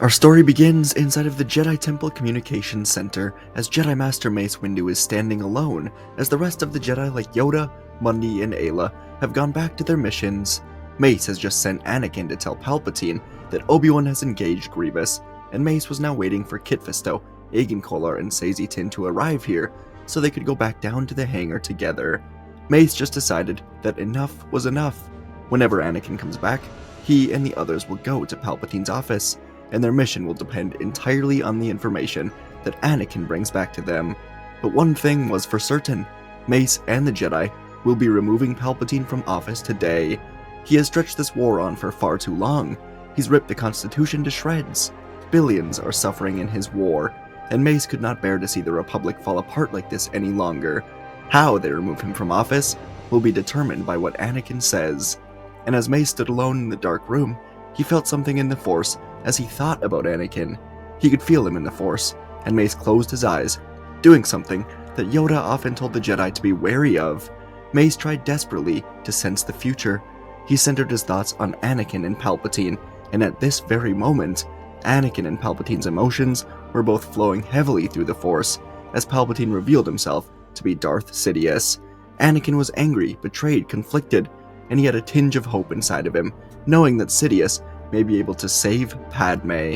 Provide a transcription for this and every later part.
Our story begins inside of the Jedi Temple Communications Center as Jedi Master Mace Windu is standing alone as the rest of the Jedi like Yoda, Mundi, and Ayla have gone back to their missions. Mace has just sent Anakin to tell Palpatine that Obi-Wan has engaged Grievous, and Mace was now waiting for Kit Fisto, Agen Kolar, and Sazy Tin to arrive here so they could go back down to the hangar together. Mace just decided that enough was enough. Whenever Anakin comes back, he and the others will go to Palpatine's office, and their mission will depend entirely on the information that Anakin brings back to them. But one thing was for certain, Mace and the Jedi will be removing Palpatine from office today. He has stretched this war on for far too long. He's ripped the Constitution to shreds. Billions are suffering in his war, and Mace could not bear to see the Republic fall apart like this any longer. How they remove him from office will be determined by what Anakin says. And as Mace stood alone in the dark room, he felt something in the Force as he thought about Anakin. He could feel him in the Force, and Mace closed his eyes, doing something that Yoda often told the Jedi to be wary of. Mace tried desperately to sense the future. He centered his thoughts on Anakin and Palpatine, and at this very moment, Anakin and Palpatine's emotions were both flowing heavily through the Force, as Palpatine revealed himself to be Darth Sidious. Anakin was angry, betrayed, conflicted, and he had a tinge of hope inside of him, knowing that Sidious may be able to save Padme.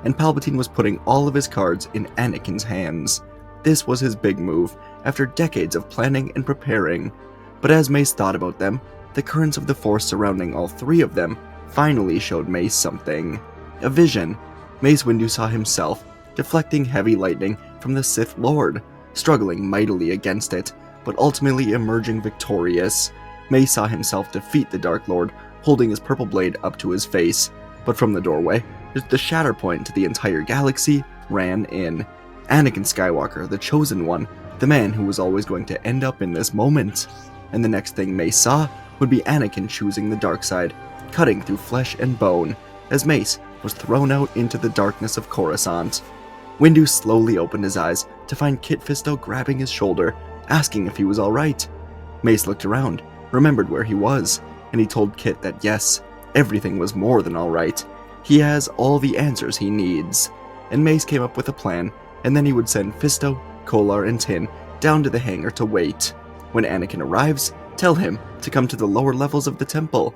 And Palpatine was putting all of his cards in Anakin's hands. This was his big move, after decades of planning and preparing. But as Mace thought about them, the currents of the Force surrounding all three of them finally showed Mace something. A vision. Mace Windu saw himself, deflecting heavy lightning from the Sith Lord, struggling mightily against it, but ultimately emerging victorious. Mace saw himself defeat the Dark Lord, holding his purple blade up to his face, but from the doorway, the shatter point to the entire galaxy, ran in. Anakin Skywalker, the Chosen One, the man who was always going to end up in this moment. And the next thing Mace saw would be Anakin choosing the dark side, cutting through flesh and bone, as Mace was thrown out into the darkness of Coruscant. Windu slowly opened his eyes to find Kit Fisto grabbing his shoulder, asking if he was alright. Mace looked around, remembered where he was, and he told Kit that yes, everything was more than alright. He has all the answers he needs. And Mace came up with a plan, and then he would send Fisto, Kolar, and Tin down to the hangar to wait. When Anakin arrives, tell him to come to the lower levels of the temple.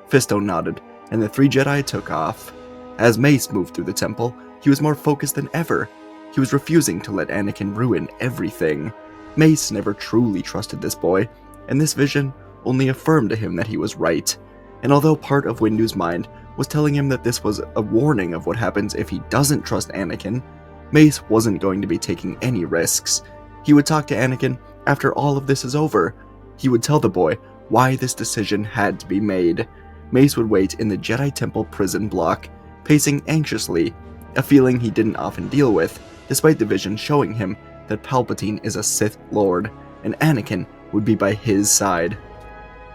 Fisto nodded, and the three Jedi took off. As Mace moved through the temple, he was more focused than ever. He was refusing to let Anakin ruin everything. Mace never truly trusted this boy, and this vision only affirmed to him that he was right. And although part of Windu's mind was telling him that this was a warning of what happens if he doesn't trust Anakin, Mace wasn't going to be taking any risks. He would talk to Anakin after all of this is over. He would tell the boy why this decision had to be made. Mace would wait in the Jedi Temple prison block, pacing anxiously, a feeling he didn't often deal with, despite the vision showing him that Palpatine is a Sith Lord, and Anakin would be by his side.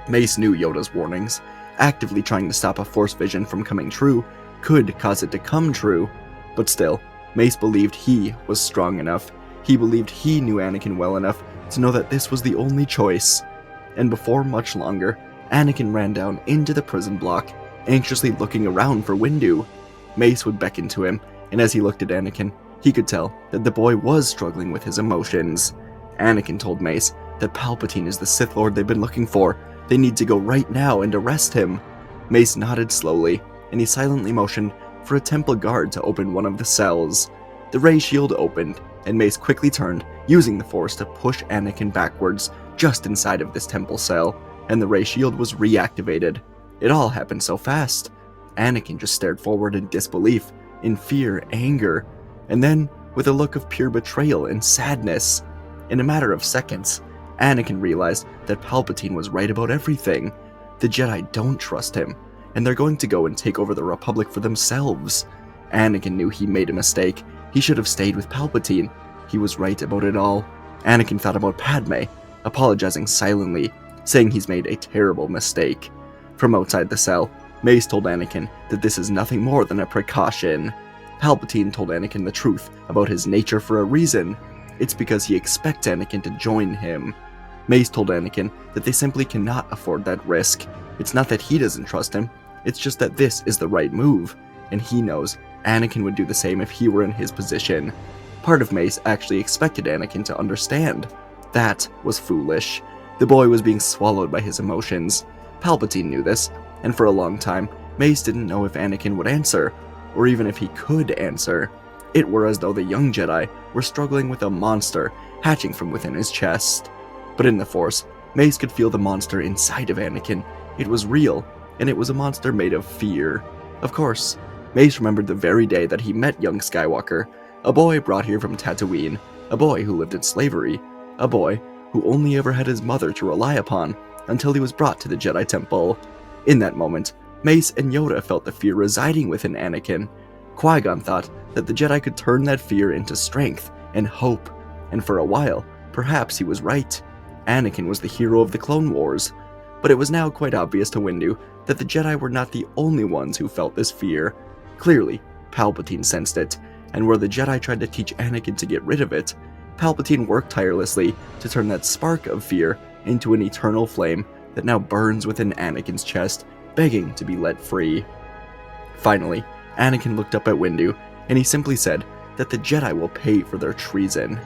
Mace knew Yoda's warnings. Actively trying to stop a Force vision from coming true could cause it to come true, but still, Mace believed he was strong enough. He believed he knew Anakin well enough to know that this was the only choice. And before much longer, Anakin ran down into the prison block, anxiously looking around for Windu. Mace would beckon to him, and as he looked at Anakin, he could tell that the boy was struggling with his emotions. Anakin told Mace that Palpatine is the Sith Lord they've been looking for. They need to go right now and arrest him. Mace nodded slowly, and he silently motioned for a temple guard to open one of the cells. The ray shield opened, and Mace quickly turned, using the Force to push Anakin backwards just inside of this temple cell, and the ray shield was reactivated. It all happened so fast. Anakin just stared forward in disbelief, in fear, anger, and then with a look of pure betrayal and sadness. In a matter of seconds, Anakin realized that Palpatine was right about everything. The Jedi don't trust him, and they're going to go and take over the Republic for themselves. Anakin knew he made a mistake. He should have stayed with Palpatine. He was right about it all. Anakin thought about Padme, apologizing silently, saying he's made a terrible mistake. From outside the cell, Mace told Anakin that this is nothing more than a precaution. Palpatine told Anakin the truth about his nature for a reason. It's because he expects Anakin to join him. Mace told Anakin that they simply cannot afford that risk. It's not that he doesn't trust him, it's just that this is the right move, and he knows Anakin would do the same if he were in his position. Part of Mace actually expected Anakin to understand. That was foolish. The boy was being swallowed by his emotions. Palpatine knew this, and for a long time, Mace didn't know if Anakin would answer, or even if he could answer. It were as though the young Jedi were struggling with a monster hatching from within his chest. But in the Force, Mace could feel the monster inside of Anakin. It was real, and it was a monster made of fear. Of course, Mace remembered the very day that he met young Skywalker, a boy brought here from Tatooine, a boy who lived in slavery, a boy who only ever had his mother to rely upon until he was brought to the Jedi Temple. In that moment, Mace and Yoda felt the fear residing within Anakin. Qui-Gon thought that the Jedi could turn that fear into strength and hope, and for a while, perhaps he was right. Anakin was the hero of the Clone Wars. But it was now quite obvious to Windu that the Jedi were not the only ones who felt this fear. Clearly, Palpatine sensed it, and where the Jedi tried to teach Anakin to get rid of it, Palpatine worked tirelessly to turn that spark of fear into an eternal flame that now burns within Anakin's chest, begging to be let free. Finally, Anakin looked up at Windu, and he simply said that the Jedi will pay for their treason.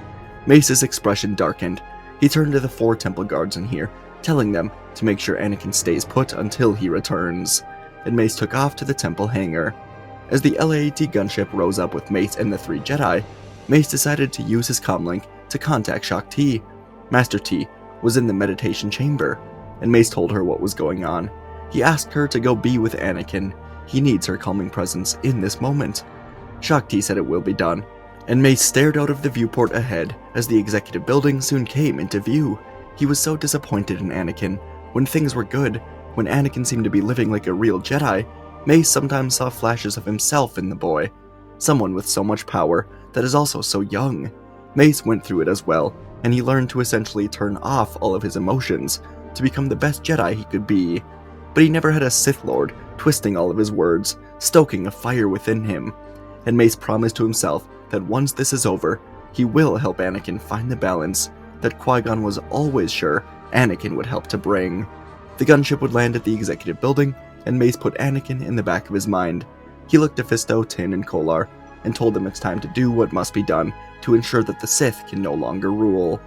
Mace's expression darkened. He turned to the 4 temple guards in here, telling them to make sure Anakin stays put until he returns, and Mace took off to the temple hangar. As the LAAT gunship rose up with Mace and the 3 Jedi, Mace decided to use his comlink to contact Shaak Ti. Master T was in the meditation chamber, and Mace told her what was going on. He asked her to go be with Anakin. He needs her calming presence in this moment. Shaak Ti said it will be done, and Mace stared out of the viewport ahead as the executive building soon came into view. He was so disappointed in Anakin. When things were good, when Anakin seemed to be living like a real Jedi, Mace sometimes saw flashes of himself in the boy. Someone with so much power that is also so young. Mace went through it as well, and he learned to essentially turn off all of his emotions to become the best Jedi he could be. But he never had a Sith Lord twisting all of his words, stoking a fire within him. And Mace promised to himself that once this is over, he will help Anakin find the balance that Qui-Gon was always sure Anakin would help to bring. The gunship would land at the executive building, and Mace put Anakin in the back of his mind. He looked to Fisto, Tin, and Kolar, and told them it's time to do what must be done to ensure that the Sith can no longer rule.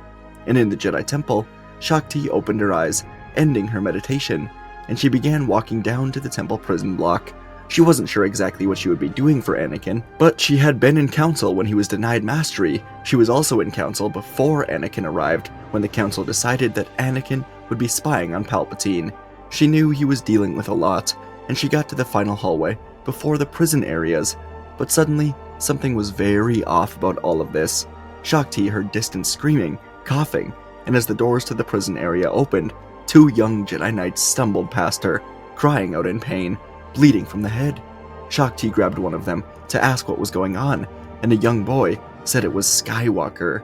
And in the Jedi Temple, Shaak Ti opened her eyes, ending her meditation, and she began walking down to the temple prison block. She wasn't sure exactly what she would be doing for Anakin, but she had been in council when he was denied mastery. She was also in council before Anakin arrived, when the council decided that Anakin would be spying on Palpatine. She knew he was dealing with a lot, and she got to the final hallway before the prison areas. But suddenly, something was very off about all of this. Shaak Ti heard distant screaming, coughing, and as the doors to the prison area opened, 2 young Jedi Knights stumbled past her, crying out in pain, bleeding from the head. Shaak Ti grabbed one of them to ask what was going on, and a young boy said it was Skywalker.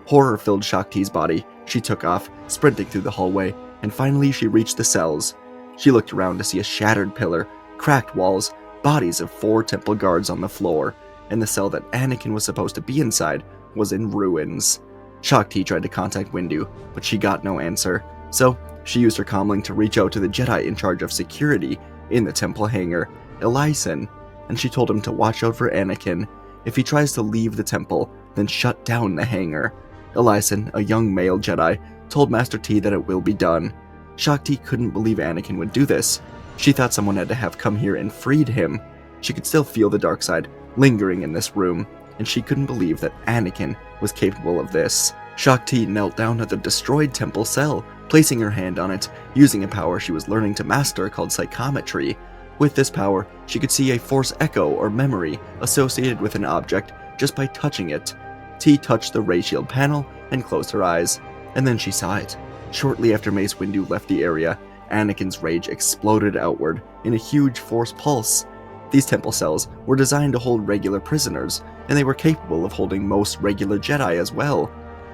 Horror filled Shaak Ti's body. She took off, sprinting through the hallway, and finally she reached the cells. She looked around to see a shattered pillar, cracked walls, bodies of 4 temple guards on the floor, and the cell that Anakin was supposed to be inside was in ruins. Shaak Ti tried to contact Windu, but she got no answer, so she used her comlink to reach out to the Jedi in charge of security in the temple hangar, Elyson, and she told him to watch out for Anakin. If he tries to leave the temple, then shut down the hangar. Elyson, a young male Jedi, told Master T that it will be done. Shaak Ti couldn't believe Anakin would do this. She thought someone had to have come here and freed him. She could still feel the dark side lingering in this room, and she couldn't believe that Anakin was capable of this. Shaak Ti knelt down at the destroyed temple cell, placing her hand on it, using a power she was learning to master called psychometry. With this power, she could see a force echo or memory associated with an object just by touching it. T touched the ray shield panel and closed her eyes, and then she saw it. Shortly after Mace Windu left the area, Anakin's rage exploded outward in a huge force pulse. These temple cells were designed to hold regular prisoners, and they were capable of holding most regular Jedi as well.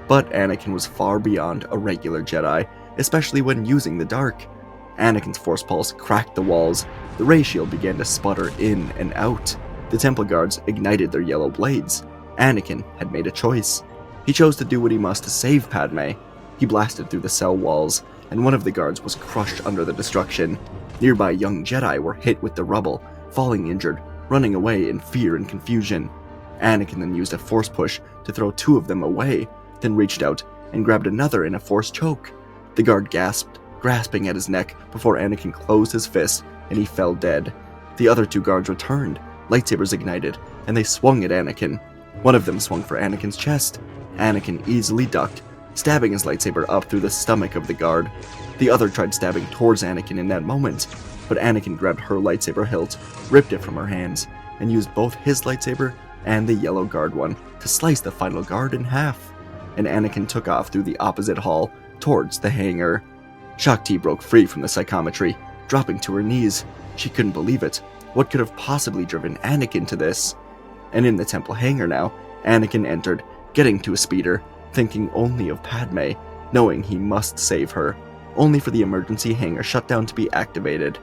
But Anakin was far beyond a regular Jedi, especially when using the dark. Anakin's force pulse cracked the walls. The ray shield began to sputter in and out. The temple guards ignited their yellow blades. Anakin had made a choice. He chose to do what he must to save Padme. He blasted through the cell walls, and one of the guards was crushed under the destruction. Nearby young Jedi were hit with the rubble, falling injured, running away in fear and confusion. Anakin then used a force push to throw 2 of them away, then reached out and grabbed another in a force choke. The guard gasped, grasping at his neck before Anakin closed his fist and he fell dead. The other 2 guards returned, lightsabers ignited, and they swung at Anakin. One of them swung for Anakin's chest. Anakin easily ducked, stabbing his lightsaber up through the stomach of the guard. The other tried stabbing towards Anakin in that moment, but Anakin grabbed her lightsaber hilt, ripped it from her hands, and used both his lightsaber and the yellow guard one to slice the final guard in half. And Anakin took off through the opposite hall towards the hangar. Shakti broke free from the psychometry, dropping to her knees. She couldn't believe it. What could have possibly driven Anakin to this? And in the temple hangar now, Anakin entered, getting to a speeder, thinking only of Padme, knowing he must save her, only for the emergency hangar shutdown to be activated.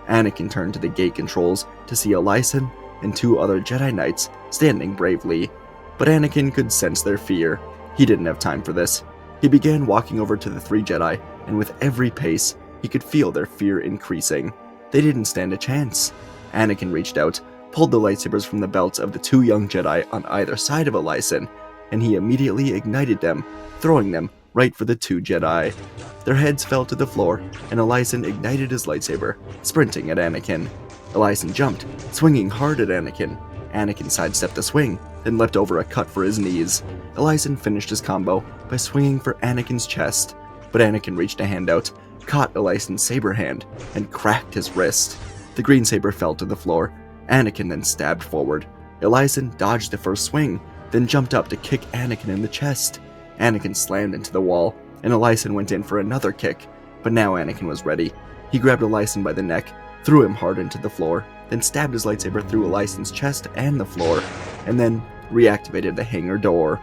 Anakin turned to the gate controls to see Alyson and 2 other Jedi Knights standing bravely. But Anakin could sense their fear. He didn't have time for this. He began walking over to the 3 Jedi, and with every pace, he could feel their fear increasing. They didn't stand a chance. Anakin reached out, pulled the lightsabers from the belts of the 2 young Jedi on either side of Alyson, and he immediately ignited them, throwing them right for the 2 Jedi. Their heads fell to the floor, and Alyson ignited his lightsaber, sprinting at Anakin. Alyson jumped, swinging hard at Anakin. Anakin sidestepped the swing, then leapt over a cut for his knees. Alyson finished his combo by swinging for Anakin's chest, but Anakin reached a hand out, caught Alyson's saber hand, and cracked his wrist. The green saber fell to the floor. Anakin then stabbed forward. Alyson dodged the first swing, then jumped up to kick Anakin in the chest. Anakin slammed into the wall, and Alyson went in for another kick, but now Anakin was ready. He grabbed Alyson by the neck, threw him hard into the floor, then stabbed his lightsaber through Alyson's chest and the floor, and then reactivated the hangar door.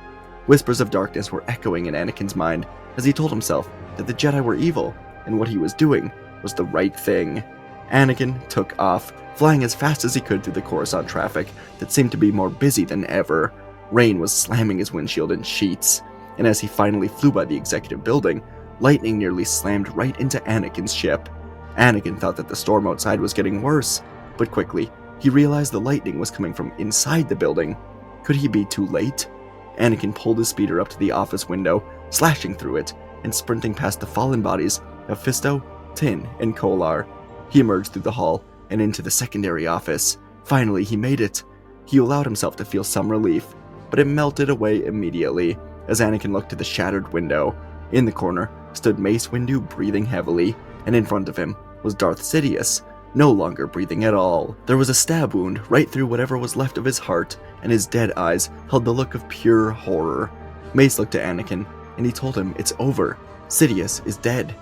Whispers of darkness were echoing in Anakin's mind as he told himself that the Jedi were evil, and what he was doing was the right thing. Anakin took off, flying as fast as he could through the Coruscant traffic that seemed to be more busy than ever. Rain was slamming his windshield in sheets, and as he finally flew by the executive building, lightning nearly slammed right into Anakin's ship. Anakin thought that the storm outside was getting worse, but quickly, he realized the lightning was coming from inside the building. Could he be too late? Anakin pulled his speeder up to the office window, slashing through it, and sprinting past the fallen bodies of Fisto, Tin, and Kolar. He emerged through the hall and into the secondary office. Finally, he made it. He allowed himself to feel some relief, but it melted away immediately as Anakin looked to the shattered window. In the corner stood Mace Windu breathing heavily, and in front of him was Darth Sidious, no longer breathing at all. There was a stab wound right through whatever was left of his heart, and his dead eyes held the look of pure horror. Mace looked at Anakin, and he told him it's over. Sidious is dead.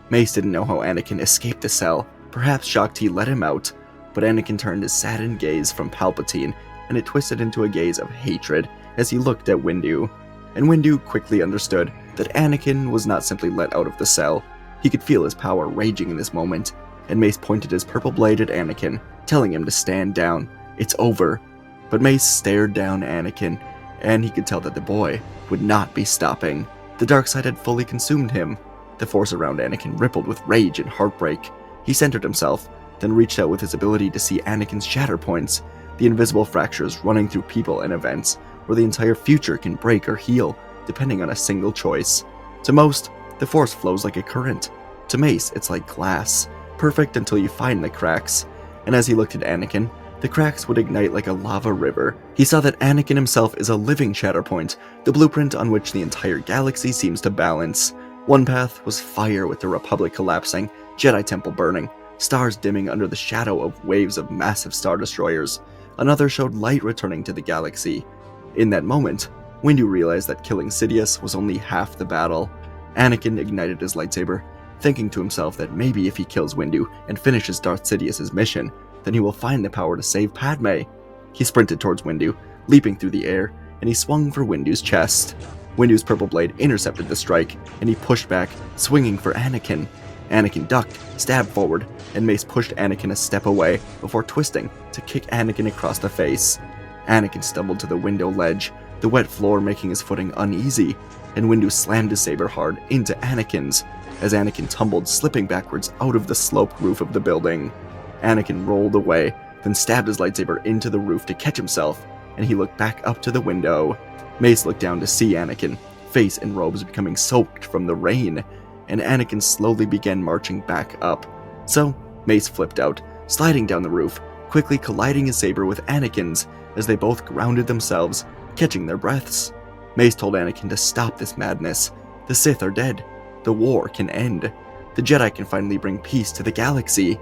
Mace didn't know how Anakin escaped the cell. Perhaps Shakti let him out, but Anakin turned his saddened gaze from Palpatine, and it twisted into a gaze of hatred as he looked at Windu. And Windu quickly understood that Anakin was not simply let out of the cell. He could feel his power raging in this moment, and Mace pointed his purple blade at Anakin, telling him to stand down. It's over. But Mace stared down Anakin, and he could tell that the boy would not be stopping. The dark side had fully consumed him. The force around Anakin rippled with rage and heartbreak. He centered himself, then reached out with his ability to see Anakin's shatter points, the invisible fractures running through people and events, where the entire future can break or heal, depending on a single choice. To most, the force flows like a current. To Mace, it's like glass, perfect until you find the cracks. And as he looked at Anakin, the cracks would ignite like a lava river. He saw that Anakin himself is a living shatterpoint, the blueprint on which the entire galaxy seems to balance. One path was fire with the Republic collapsing, Jedi Temple burning, stars dimming under the shadow of waves of massive Star Destroyers. Another showed light returning to the galaxy. In that moment, Windu realized that killing Sidious was only half the battle. Anakin ignited his lightsaber, thinking to himself that maybe if he kills Windu and finishes Darth Sidious's mission, then he will find the power to save Padme. He sprinted towards Windu, leaping through the air, and he swung for Windu's chest. Windu's purple blade intercepted the strike, and he pushed back, swinging for Anakin. Anakin ducked, stabbed forward, and Mace pushed Anakin a step away before twisting to kick Anakin across the face. Anakin stumbled to the window ledge, the wet floor making his footing uneasy, and Windu slammed his saber hard into Anakin's, as Anakin tumbled, slipping backwards out of the sloped roof of the building. Anakin rolled away, then stabbed his lightsaber into the roof to catch himself, and he looked back up to the window. Mace looked down to see Anakin, face and robes becoming soaked from the rain, and Anakin slowly began marching back up. So, Mace flipped out, sliding down the roof, quickly colliding his saber with Anakin's as they both grounded themselves, catching their breaths. Mace told Anakin to stop this madness. The Sith are dead. The war can end. The Jedi can finally bring peace to the galaxy.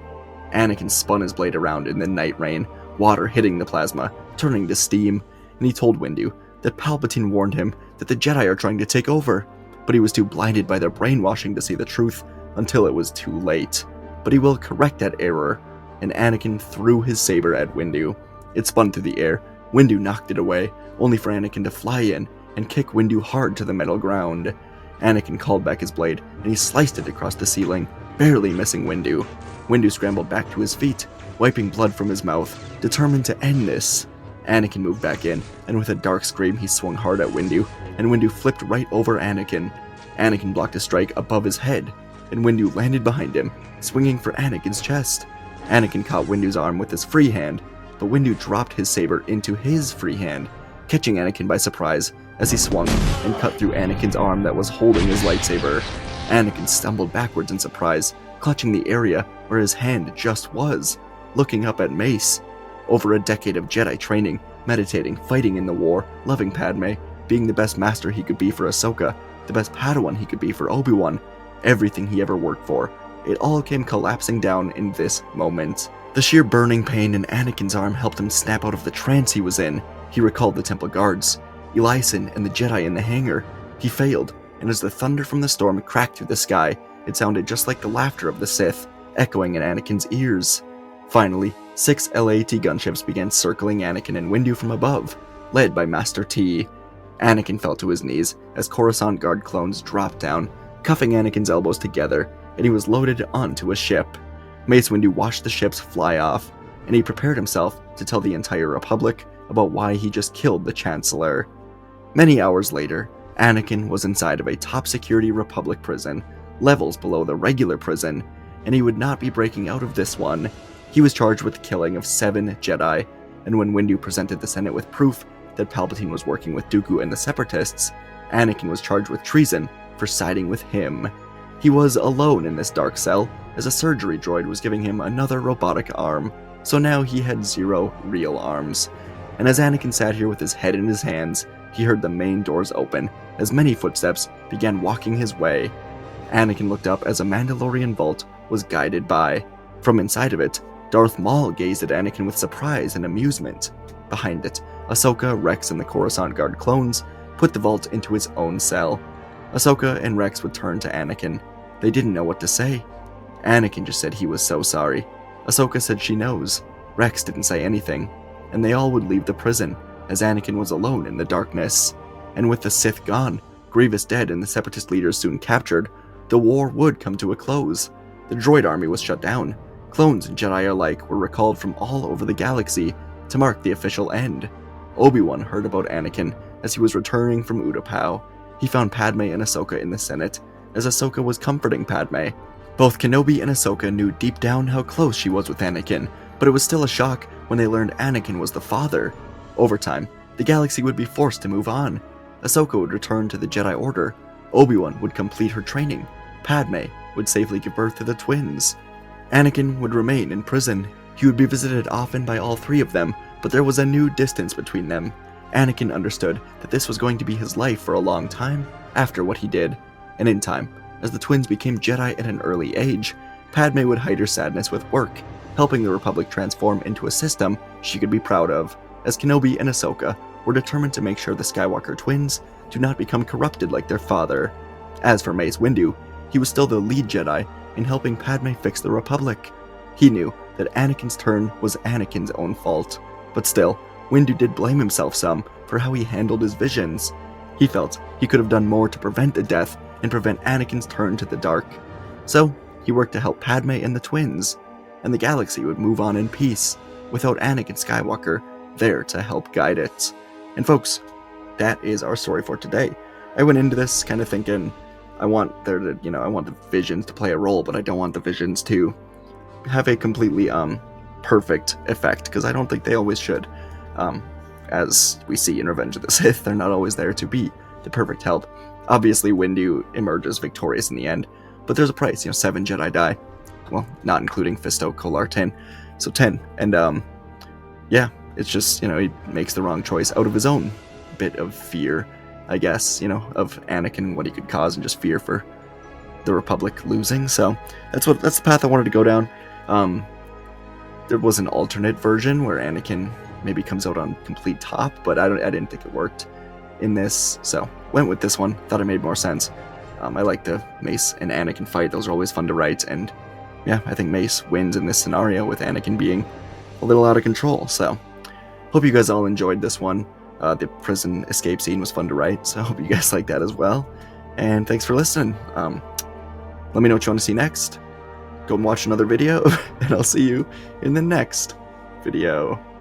Anakin spun his blade around in the night rain, water hitting the plasma, turning to steam, and he told Windu that Palpatine warned him that the Jedi are trying to take over, but he was too blinded by their brainwashing to see the truth until it was too late. But he will correct that error, and Anakin threw his saber at Windu. It spun through the air. Windu knocked it away, only for Anakin to fly in and kick Windu hard to the metal ground. Anakin called back his blade, and he sliced it across the ceiling, barely missing Windu. Windu scrambled back to his feet, wiping blood from his mouth, determined to end this. Anakin moved back in, and with a dark scream he swung hard at Windu, and Windu flipped right over Anakin. Anakin blocked a strike above his head, and Windu landed behind him, swinging for Anakin's chest. Anakin caught Windu's arm with his free hand, but Windu dropped his saber into his free hand, catching Anakin by surprise as he swung and cut through Anakin's arm that was holding his lightsaber. Anakin stumbled backwards in surprise, clutching the area where his hand just was, looking up at Mace. Over a decade of Jedi training, meditating, fighting in the war, loving Padme, being the best master he could be for Ahsoka, the best Padawan he could be for Obi-Wan, everything he ever worked for, it all came collapsing down in this moment. The sheer burning pain in Anakin's arm helped him snap out of the trance he was in. He recalled the temple guards, Eliason and the Jedi in the hangar. He failed, and as the thunder from the storm cracked through the sky, it sounded just like the laughter of the Sith, echoing in Anakin's ears. Finally, 6 LAT gunships began circling Anakin and Windu from above, led by Master T. Anakin fell to his knees as Coruscant Guard clones dropped down, cuffing Anakin's elbows together, and he was loaded onto a ship. Mace Windu watched the ships fly off, and he prepared himself to tell the entire Republic about why he just killed the Chancellor. Many hours later, Anakin was inside of a top-security Republic prison, levels below the regular prison, and he would not be breaking out of this one. He was charged with the killing of 7 Jedi, and when Windu presented the Senate with proof that Palpatine was working with Dooku and the Separatists, Anakin was charged with treason for siding with him. He was alone in this dark cell, as a surgery droid was giving him another robotic arm, so now he had 0 real arms. And as Anakin sat here with his head in his hands, he heard the main doors open, as many footsteps began walking his way. Anakin looked up as a Mandalorian vault was guided by. From inside of it, Darth Maul gazed at Anakin with surprise and amusement. Behind it, Ahsoka, Rex, and the Coruscant Guard clones put the vault into its own cell. Ahsoka and Rex would turn to Anakin. They didn't know what to say. Anakin just said he was so sorry. Ahsoka said she knows. Rex didn't say anything. And they all would leave the prison, as Anakin was alone in the darkness. And with the Sith gone, Grievous dead, and the Separatist leaders soon captured, the war would come to a close. The droid army was shut down. Clones and Jedi alike were recalled from all over the galaxy to mark the official end. Obi-Wan heard about Anakin as he was returning from Utapau. He found Padme and Ahsoka in the Senate, as Ahsoka was comforting Padme. Both Kenobi and Ahsoka knew deep down how close she was with Anakin, but it was still a shock when they learned Anakin was the father. Over time, the galaxy would be forced to move on. Ahsoka would return to the Jedi Order. Obi-Wan would complete her training. Padme would safely give birth to the twins. Anakin would remain in prison. He would be visited often by all 3 of them, but there was a new distance between them. Anakin understood that this was going to be his life for a long time after what he did. And in time, as the twins became Jedi at an early age, Padme would hide her sadness with work, helping the Republic transform into a system she could be proud of, as Kenobi and Ahsoka were determined to make sure the Skywalker twins do not become corrupted like their father. As for Mace Windu, he was still the lead Jedi in helping Padme fix the Republic. He knew that Anakin's turn was Anakin's own fault, but still, Windu did blame himself some for how he handled his visions. He felt he could have done more to prevent the death and prevent Anakin's turn to the dark. So, he worked to help Padme and the twins, and the galaxy would move on in peace, without Anakin Skywalker there to help guide it. And folks, that is our story for today. I went into this kind of thinking, I want the visions to play a role, but I don't want the visions to have a completely perfect effect, because I don't think they always should. As we see in Revenge of the Sith, they're not always there to be the perfect help. Obviously, Windu emerges victorious in the end, but there's a price. 7 Jedi die. Well, not including Fisto, Kolar, 10. So 10. And, yeah, it's just, he makes the wrong choice out of his own bit of fear, I guess, of Anakin, what he could cause, and just fear for the Republic losing. So that's the path I wanted to go down. There was an alternate version where Anakin maybe comes out on complete top, but I didn't think it worked in this, so went with this one. Thought it made more sense. I like the Mace and Anakin fight. Those are always fun to write, and yeah, I think Mace wins in this scenario with Anakin being a little out of control. So hope you guys all enjoyed this one. The prison escape scene was fun to write, so I hope you guys like that as well. And thanks for listening. Let me know what you want to see next. Go and watch another video, and I'll see you in the next video.